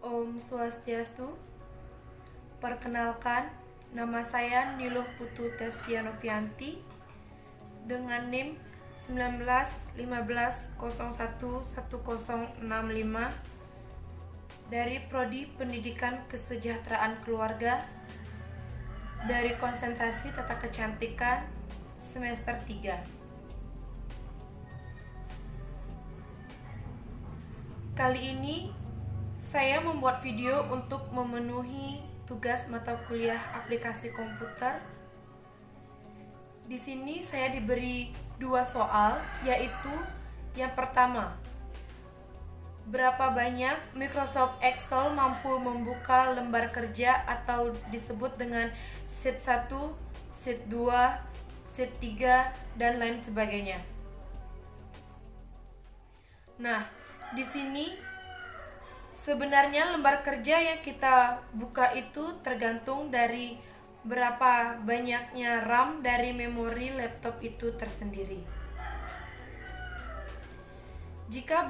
Om Swastiastu. Perkenalkan, nama saya Niluh Putu Testianovianti dengan NIM 1915011065 dari Prodi Pendidikan Kesejahteraan Keluarga dari Konsentrasi Tata Kecantikan semester 3. Kali ini saya membuat video untuk memenuhi tugas mata kuliah aplikasi komputer. Di sini saya diberi 2 soal, yaitu yang pertama, berapa banyak Microsoft Excel mampu membuka lembar kerja atau disebut dengan sheet 1, sheet 2, sheet 3, dan lain sebagainya. Nah, di sini sebenarnya lembar kerja yang kita buka itu tergantung dari berapa banyaknya RAM dari memori laptop itu tersendiri. Jika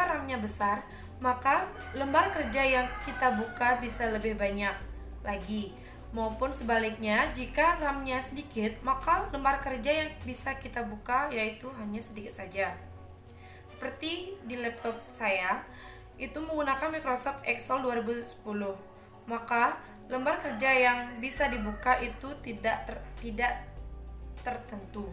RAM-nya besar, maka lembar kerja yang kita buka bisa lebih banyak lagi. Maupun sebaliknya, jika RAM-nya sedikit, maka lembar kerja yang bisa kita buka yaitu hanya sedikit saja. Seperti di laptop saya, itu menggunakan Microsoft Excel 2010. Maka lembar kerja yang bisa dibuka itu tidak tertentu.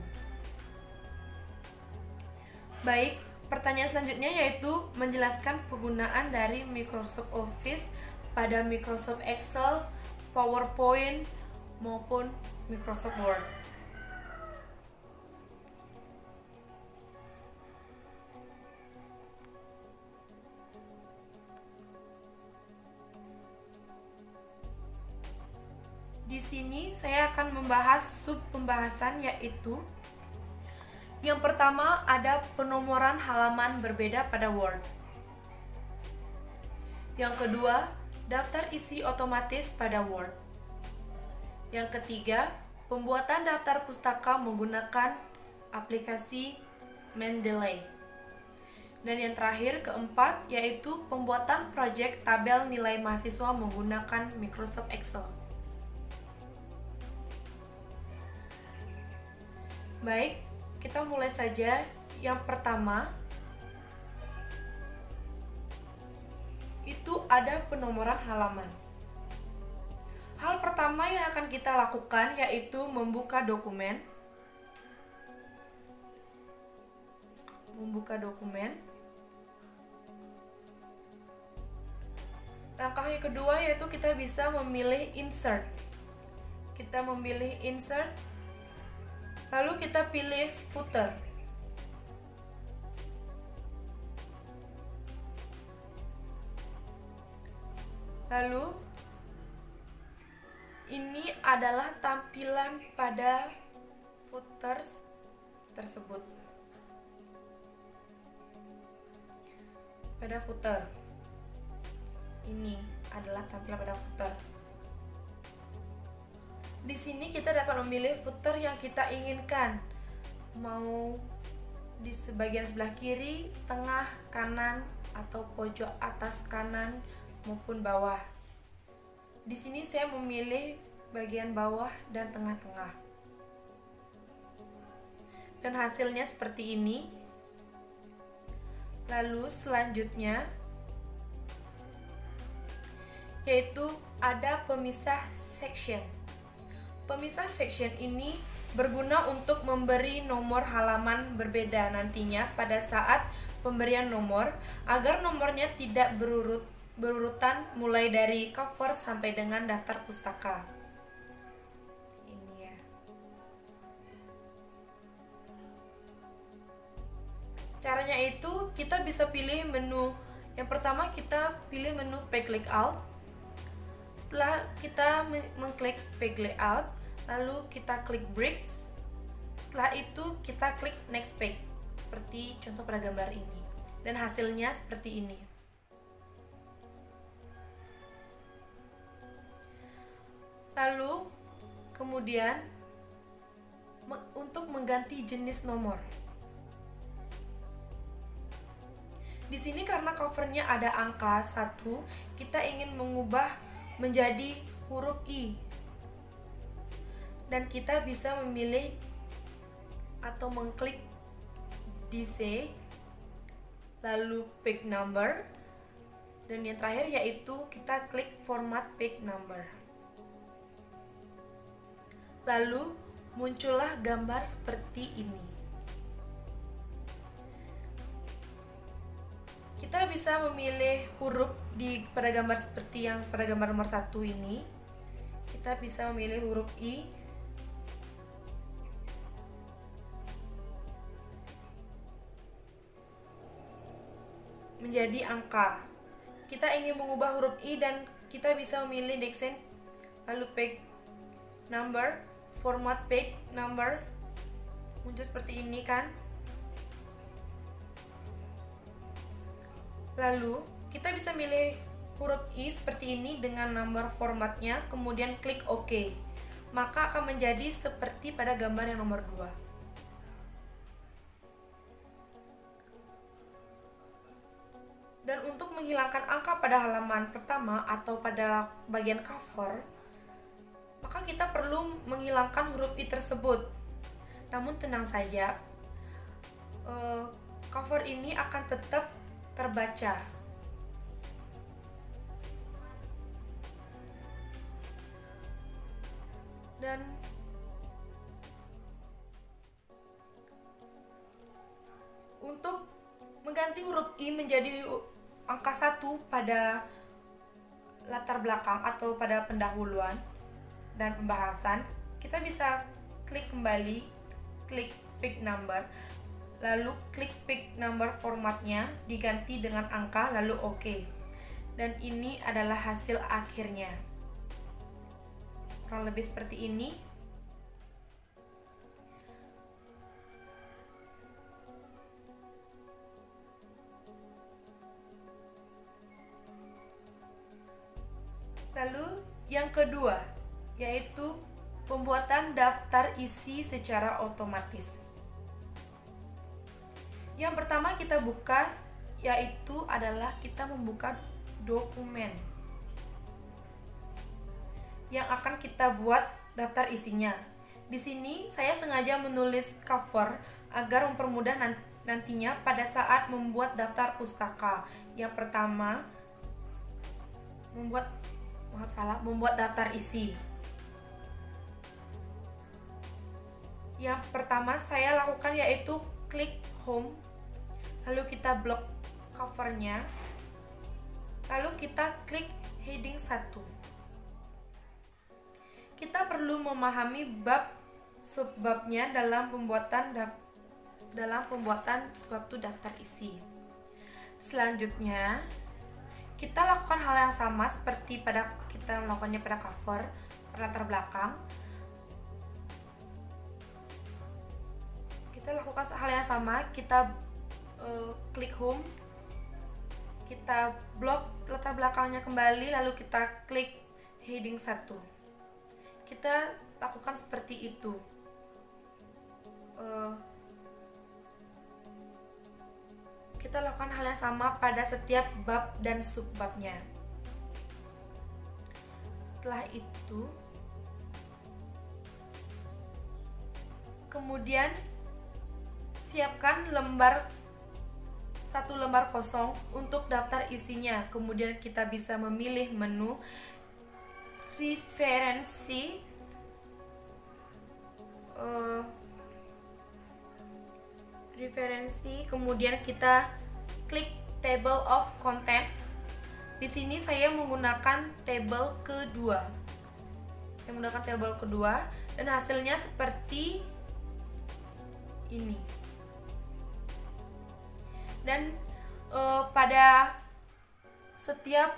Baik, pertanyaan selanjutnya yaitu menjelaskan penggunaan dari Microsoft Office pada Microsoft Excel, PowerPoint, maupun Microsoft Word. Di sini saya akan membahas sub pembahasan, yaitu yang pertama ada penomoran halaman berbeda pada Word. Yang kedua, daftar isi otomatis pada Word. Yang ketiga, pembuatan daftar pustaka menggunakan aplikasi Mendeley. Dan yang terakhir, keempat, yaitu pembuatan proyek tabel nilai mahasiswa menggunakan Microsoft Excel. Baik, kita mulai saja. Yang pertama, itu ada penomoran halaman. Hal pertama yang akan kita lakukan yaitu membuka dokumen. Langkah yang kedua yaitu kita bisa memilih insert. Kita memilih insert. Lalu kita pilih footer. Lalu ini adalah tampilan pada footer tersebut. Pada footer. Ini adalah tampilan pada footer. Di sini kita dapat memilih footer yang kita inginkan, mau di bagian sebelah kiri, tengah, kanan, atau pojok atas kanan maupun bawah. Di sini saya memilih bagian bawah dan tengah-tengah. Dan hasilnya seperti ini. Lalu selanjutnya yaitu ada pemisah section. Pemisah section ini berguna untuk memberi nomor halaman berbeda nantinya pada saat pemberian nomor, agar nomornya tidak berurutan mulai dari cover sampai dengan daftar pustaka. Ini ya. Caranya itu kita bisa pilih menu. Yang pertama kita pilih menu page layout. Setelah kita mengklik page layout, lalu kita klik bricks. Setelah itu kita klik next page, seperti contoh pada gambar ini. Dan hasilnya seperti ini. Lalu kemudian untuk mengganti jenis nomor. Di sini karena covernya ada angka 1, kita ingin mengubah menjadi huruf I. Dan kita bisa memilih atau mengklik DC, lalu page number, dan yang terakhir yaitu kita klik format page number. Lalu muncullah gambar seperti ini. Kita bisa memilih huruf pada gambar seperti yang pada gambar nomor 1 ini. Kita bisa memilih huruf I. Menjadi angka. Kita ingin mengubah huruf I dan kita bisa memilih Dexen, lalu page number, format page number. Muncul seperti ini kan. Lalu kita bisa milih huruf I seperti ini dengan nomor formatnya, kemudian klik OK. Maka akan menjadi seperti pada gambar yang nomor 2. Dan untuk menghilangkan angka pada halaman pertama atau pada bagian cover, maka kita perlu menghilangkan huruf I tersebut. Namun tenang saja, cover ini akan tetap terbaca. Dan untuk mengganti huruf I menjadi angka 1 pada latar belakang atau pada pendahuluan dan pembahasan, kita bisa klik kembali, klik page number, lalu klik page number formatnya diganti dengan angka, lalu OK. Dan ini adalah hasil akhirnya. Kurang lebih seperti ini. Lalu yang kedua, yaitu pembuatan daftar isi secara otomatis. Yang pertama kita buka yaitu adalah kita membuka dokumen yang akan kita buat daftar isinya. Di sini saya sengaja menulis cover agar mempermudah nantinya pada saat membuat daftar pustaka. Yang pertama membuat daftar isi. Yang pertama saya lakukan yaitu klik home, lalu kita blok covernya, lalu kita klik heading 1. Kita perlu memahami bab subbabnya dalam pembuatan suatu daftar isi. Selanjutnya kita lakukan hal yang sama seperti kita melakukannya pada cover, latar belakang. Kita lakukan hal yang sama, kita klik home, kita blok latar belakangnya kembali, lalu kita klik heading 1. Kita lakukan seperti itu. Kita lakukan hal yang sama pada setiap bab dan subbabnya. Setelah itu, kemudian siapkan satu lembar kosong untuk daftar isinya. Kemudian kita bisa memilih menu referensi, kemudian kita klik table of contents. Di sini saya menggunakan table kedua. Dan hasilnya seperti ini. Dan pada setiap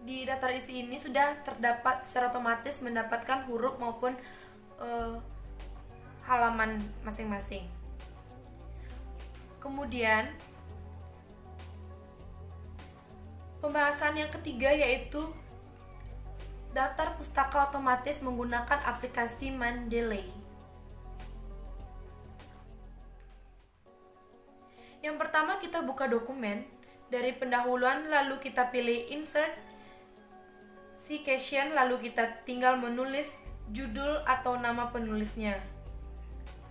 di daftar isi ini sudah terdapat secara otomatis mendapatkan huruf maupun halaman masing-masing. Kemudian pembahasan yang ketiga yaitu daftar pustaka otomatis menggunakan aplikasi Mendeley. Yang pertama kita buka dokumen dari pendahuluan, lalu kita pilih insert citation, lalu kita tinggal menulis judul atau nama penulisnya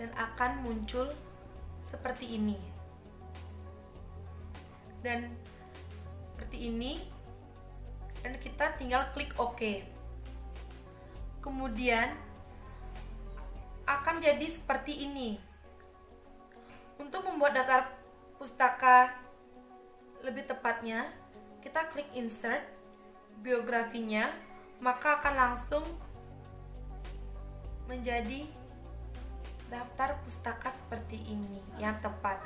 dan akan muncul seperti ini. Dan seperti ini, dan kita tinggal klik OK. Kemudian akan jadi seperti ini. Untuk membuat daftar pustaka lebih tepatnya, kita klik insert biografinya, maka akan langsung menjadi daftar pustaka seperti ini yang tepat.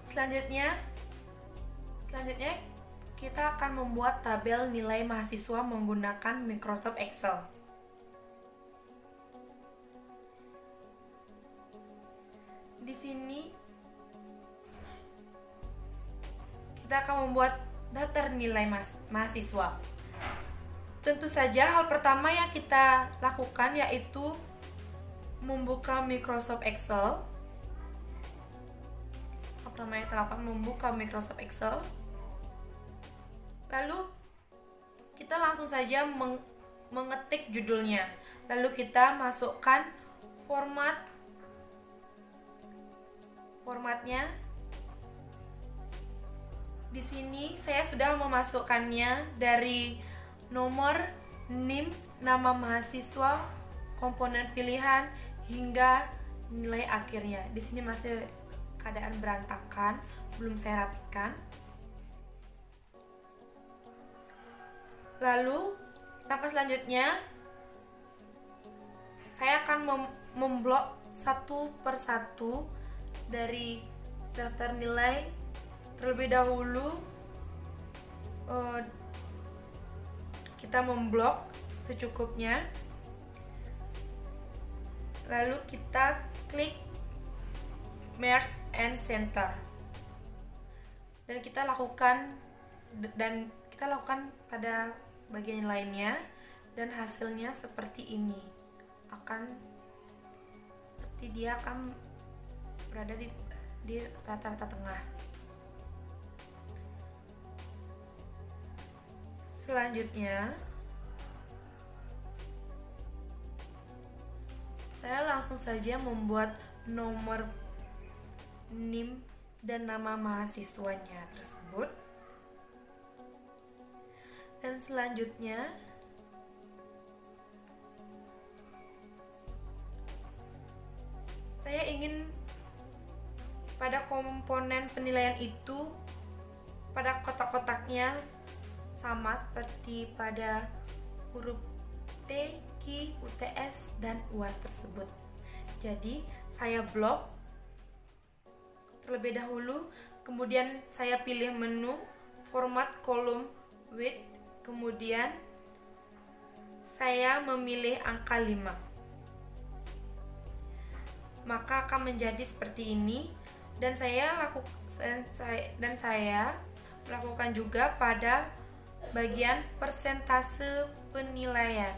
Selanjutnya kita akan membuat tabel nilai mahasiswa menggunakan Microsoft Excel. Di sini kita akan membuat daftar nilai mahasiswa. Tentu saja hal pertama yang kita lakukan yaitu membuka Microsoft Excel. Hal pertama yang kita lakukan membuka Microsoft Excel. Lalu kita langsung saja mengetik judulnya. Lalu kita masukkan formatnya. Di sini saya sudah memasukkannya dari nomor, NIM, nama mahasiswa, komponen pilihan hingga nilai akhirnya. Di sini masih keadaan berantakan, belum saya rapikan. Lalu langkah selanjutnya saya akan memblok satu persatu dari daftar nilai. Terlebih dahulu kita memblok secukupnya, lalu kita klik merge and center dan kita lakukan pada bagian lainnya, dan hasilnya seperti ini. Dia akan berada di rata-rata tengah. Selanjutnya saya langsung saja membuat nomor, NIM, dan nama mahasiswanya tersebut. Dan selanjutnya saya ingin pada komponen penilaian itu, pada kotak-kotaknya sama seperti pada huruf T, Q, UTS, dan UAS tersebut. Jadi saya blok terlebih dahulu, kemudian saya pilih menu format kolom width, kemudian saya memilih angka 5. Maka akan menjadi seperti ini, dan saya melakukan juga pada bagian persentase penilaian.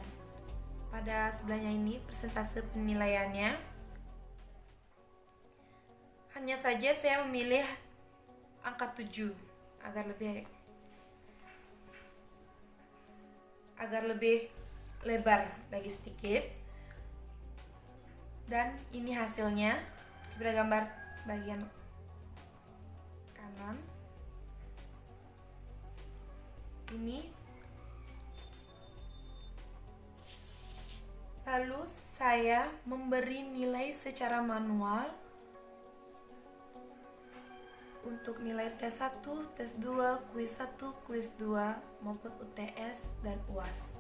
Pada sebelahnya ini persentase penilaiannya. Hanya saja saya memilih angka 7 agar lebih lebar lagi sedikit. Dan ini hasilnya pada gambar bagian kanan. Ini. Lalu saya memberi nilai secara manual untuk nilai tes 1, tes 2, kuis 1, kuis 2 maupun UTS dan UAS.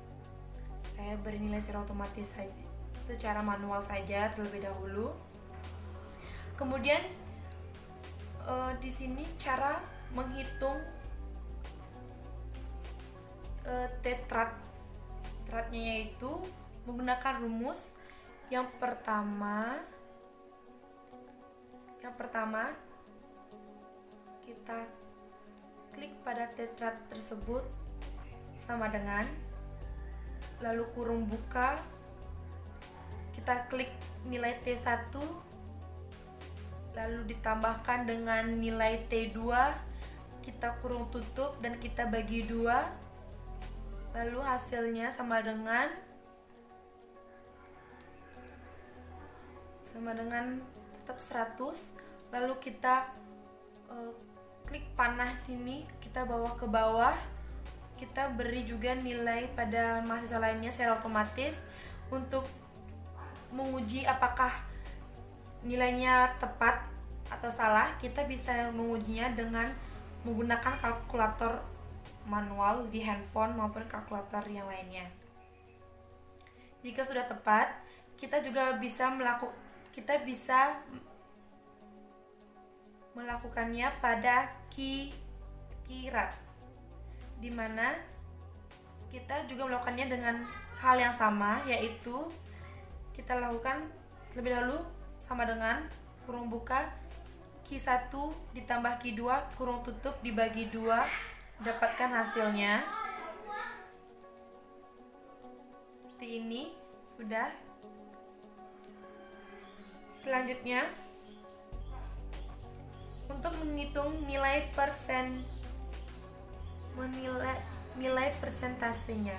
Saya beri nilai secara otomatis saja, secara manual saja terlebih dahulu. Kemudian di sini cara menghitung tetradnya, yaitu menggunakan rumus. Yang pertama kita klik pada tetrad tersebut sama dengan, lalu kurung buka, kita klik nilai T1, lalu ditambahkan dengan nilai T2, kita kurung tutup dan kita bagi 2, lalu hasilnya sama dengan tetap 100. Lalu kita klik panah sini, kita bawa ke bawah, kita beri juga nilai pada mahasiswa lainnya secara otomatis. Untuk menguji apakah nilainya tepat atau salah, kita bisa mengujinya dengan menggunakan kalkulator manual di handphone maupun kalkulator yang lainnya. Jika sudah tepat, kita juga bisa melakukannya pada kirat, dimana kita juga melakukannya dengan hal yang sama, yaitu kita lakukan terlebih dahulu sama dengan kurung buka Q1 ditambah Q2 kurung tutup dibagi 2, dapatkan hasilnya seperti ini. Sudah. Selanjutnya, untuk menghitung nilai persentasenya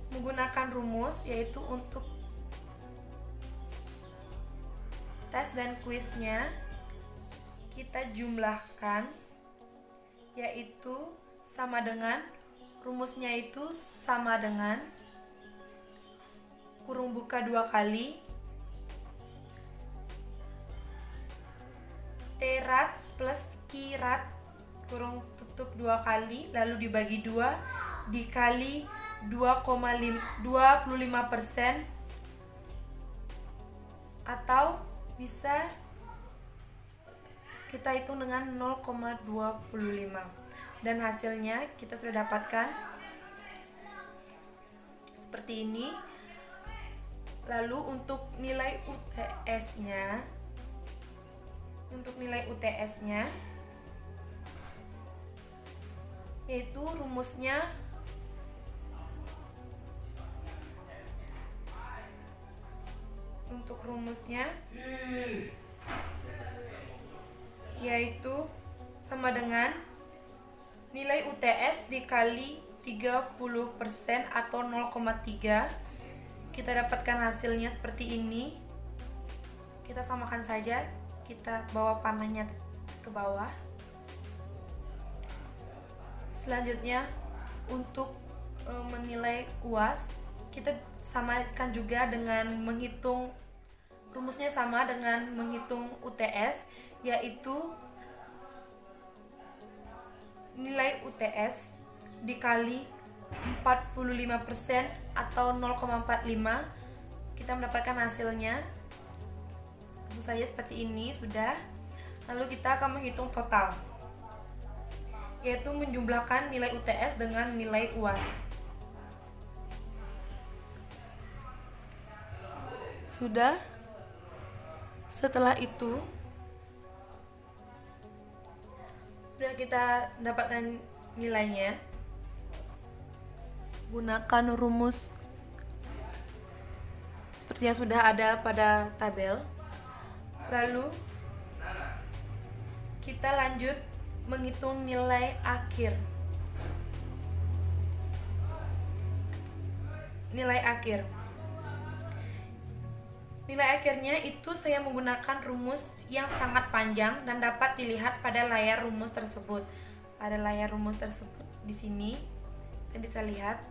menggunakan rumus, yaitu untuk tes dan kuisnya kita jumlahkan, yaitu sama dengan rumusnya itu sama dengan kurung buka 2 kali T-rat plus Q-rat kurung tutup 2 kali, lalu dibagi 2 dikali 25%, atau bisa kita hitung dengan 0,25, dan hasilnya kita sudah dapatkan seperti ini. Lalu untuk nilai UTS-nya, yaitu rumusnya yaitu sama dengan nilai UTS dikali 30% atau 0,3. Kita dapatkan hasilnya seperti ini. Kita samakan saja, kita bawa panahnya ke bawah. Selanjutnya, untuk menilai UAS, kita samakan juga dengan menghitung, rumusnya sama dengan menghitung UTS, yaitu nilai UTS dikali 45% atau 0,45, kita mendapatkan hasilnya tentu saja seperti ini. Sudah. Lalu kita akan menghitung total, yaitu menjumlahkan nilai UTS dengan nilai UAS. Sudah. Setelah itu sudah kita dapatkan nilainya, gunakan rumus seperti yang sudah ada pada tabel. Lalu kita lanjut menghitung nilai akhir. Nilai akhirnya itu saya menggunakan rumus yang sangat panjang dan dapat dilihat pada layar rumus tersebut. Pada layar rumus tersebut di sini kita bisa lihat.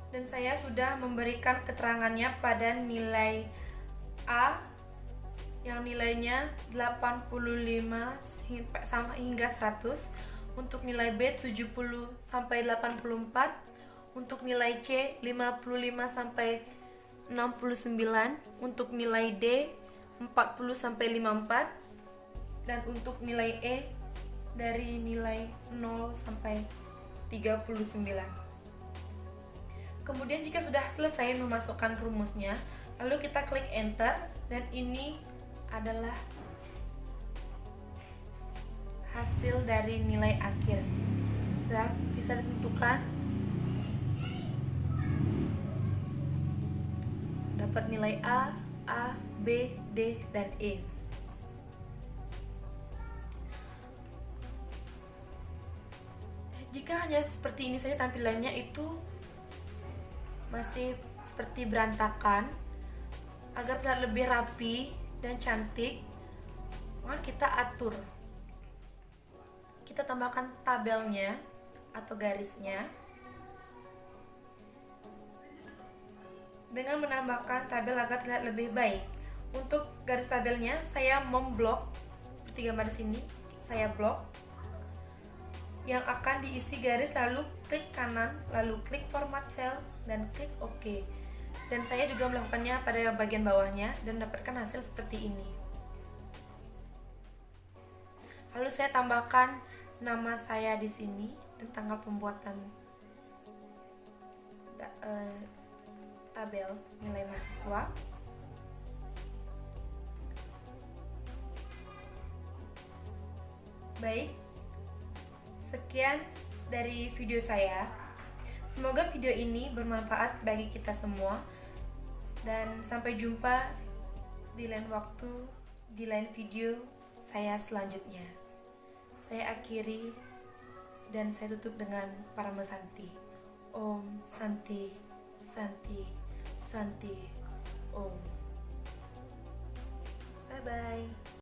Dan saya sudah memberikan keterangannya pada nilai A yang nilainya 85 hingga 100, untuk nilai B 70 sampai 84, untuk nilai C 55 sampai 69, untuk nilai D 40 sampai 54, dan untuk nilai E dari nilai 0 sampai 39. Kemudian jika sudah selesai memasukkan rumusnya, lalu kita klik enter, dan ini adalah hasil dari nilai akhir. Sudah bisa ditentukan dapat nilai A, B, D, dan E. Jika hanya seperti ini saja tampilannya, itu masih seperti berantakan. Agar terlihat lebih rapi dan cantik, maka kita atur. Kita tambahkan tabelnya atau garisnya dengan menambahkan tabel agar terlihat lebih baik. Untuk garis tabelnya saya memblok seperti gambar di sini. Saya blok yang akan diisi garis, lalu klik kanan, lalu klik format cell dan klik OK. Dan saya juga melakukannya pada bagian bawahnya dan mendapatkan hasil seperti ini. Lalu saya tambahkan nama saya di sini dan tanggal pembuatan tabel nilai mahasiswa. Baik, sekian dari video saya. Semoga video ini bermanfaat bagi kita semua, dan sampai jumpa di lain waktu, di lain video saya selanjutnya. Saya akhiri dan saya tutup dengan Parama Santi. Om Santi, Santi, Santi, Om. Bye bye.